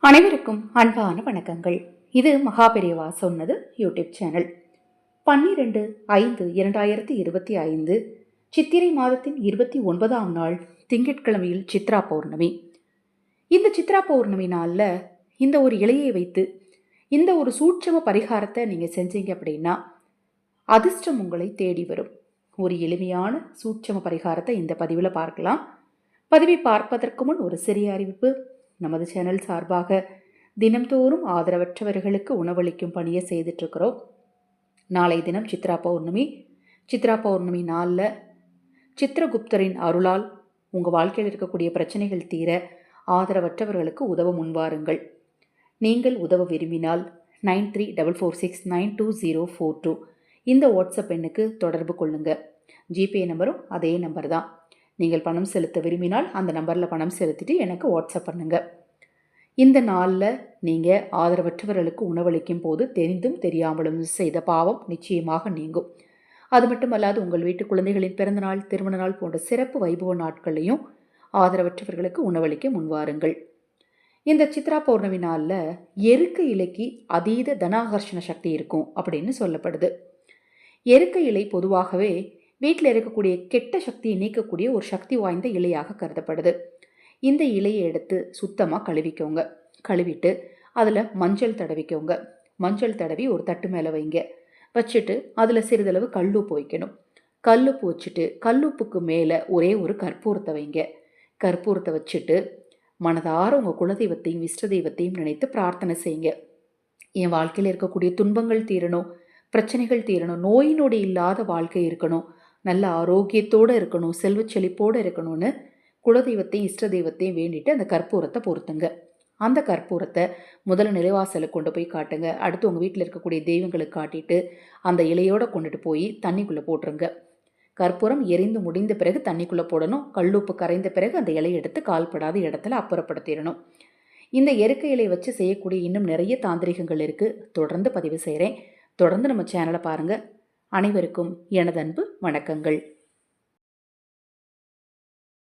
அனைவருக்கும் அன்பான வணக்கங்கள். இது மகாபெரியவா சொன்னது யூடியூப் சேனல். 12/5/2025 சித்திரை மாதத்தின் 29ஆம் நாள் திங்கட்கிழமையில் சித்ரா பௌர்ணமி. இந்த சித்ரா பௌர்ணமி நாளில் இந்த ஒரு இலையை வைத்து இந்த ஒரு சூட்சம பரிகாரத்தை நீங்கள் செஞ்சீங்க அப்படின்னா அதிர்ஷ்டம் உங்களை தேடி வரும். ஒரு எளிமையான சூட்சம பரிகாரத்தை இந்த பதிவில் பார்க்கலாம். பதிவை பார்ப்பதற்கு முன் ஒரு சிறிய அறிவிப்பு. நமது சேனல் சார்பாக தினம்தோறும் ஆதரவற்றவர்களுக்கு உணவளிக்கும் பணியை செய்துட்ருக்கிறோம். நாளை தினம் சித்ரா பௌர்ணமி. சித்ரா பௌர்ணமி நாளில் சித்திரகுப்தரின் அருளால் உங்கள் வாழ்க்கையில் இருக்கக்கூடிய பிரச்சனைகள் தீர ஆதரவற்றவர்களுக்கு உதவ முன்வாருங்கள். நீங்கள் உதவ விரும்பினால் 9344692042 இந்த வாட்ஸ்அப் எண்ணுக்கு தொடர்பு கொள்ளுங்கள். ஜிபே நம்பரும் அதே நம்பர் தான். நீங்கள் பணம் செலுத்த விரும்பினால் அந்த நம்பரில் பணம் செலுத்திட்டு எனக்கு வாட்ஸ்அப் பண்ணுங்கள். இந்த நாளில் நீங்கள் ஆதரவற்றவர்களுக்கு உணவளிக்கும் போது தெரிந்தும் தெரியாமலும் செய்த பாவம் நிச்சயமாக நீங்கும். அது மட்டுமல்லாது உங்கள் வீட்டு குழந்தைகளின் பிறந்தநாள், திருமண நாள் போன்ற சிறப்பு வைபவ நாட்களையும் ஆதரவற்றவர்களுக்கு உணவளிக்க முன்வாருங்கள். இந்த சித்ரா பௌர்ணமி நாளில் எருக்க இலைக்கு அதீத தனாகர்ஷண சக்தி இருக்கும் அப்படின்னு சொல்லப்படுது. எருக்க இலை பொதுவாகவே வீட்டில் இருக்கக்கூடிய கெட்ட சக்தியை நீக்கக்கூடிய ஒரு சக்தி வாய்ந்த இலையாக கருதப்படுது. இந்த இலையை எடுத்து சுத்தமாக கழுவிக்கோங்க. கழுவிட்டு அதில் மஞ்சள் தடவிக்கோங்க. மஞ்சள் தடவி ஒரு தட்டு மேலே வைங்க. வச்சுட்டு அதில் சிறிதளவு கல்லுப்பு வைக்கணும். கல்லுப்பு வச்சுட்டு கல்லுப்புக்கு மேலே ஒரே ஒரு கற்பூரத்தை வைங்க. கற்பூரத்தை வச்சுட்டு மனதார உங்கள் குலதெய்வத்தையும் இஷ்ட தெய்வத்தையும் நினைத்து பிரார்த்தனை செய்யுங்க. என் வாழ்க்கையில் இருக்கக்கூடிய துன்பங்கள் தீரணும், பிரச்சனைகள் தீரணும், நோய் நொடி இல்லாத வாழ்க்கை இருக்கணும், நல்ல ஆரோக்கியத்தோடு இருக்கணும், செல்வ செழிப்போடு இருக்கணும்னு குலதெய்வத்தையும் இஷ்ட தெய்வத்தையும் வேண்டிட்டு அந்த கற்பூரத்தை பொருத்துங்க. அந்த கற்பூரத்தை முதல்ல நிலைவாசலுக்கு கொண்டு போய் காட்டுங்க. அடுத்து உங்கள் வீட்டில் இருக்கக்கூடிய தெய்வங்களுக்கு காட்டிட்டு அந்த இலையோடு கொண்டுட்டு போய் தண்ணிக்குள்ளே போட்டுருங்க. கற்பூரம் எரிந்து முடிந்த பிறகு தண்ணிக்குள்ளே போடணும். கல்லுப்பு கரைந்த பிறகு அந்த இலையை எடுத்து கால்படாத இடத்துல அப்புறப்படுத்திடணும். இந்த எருக்க இலை வச்சு செய்யக்கூடிய இன்னும் நிறைய தாந்திரிகங்கள் இருக்குது. தொடர்ந்து பதிவு செய்கிறேன். தொடர்ந்து நம்ம சேனலை பாருங்கள். அனைவருக்கும் எனது அன்பு வணக்கங்கள்.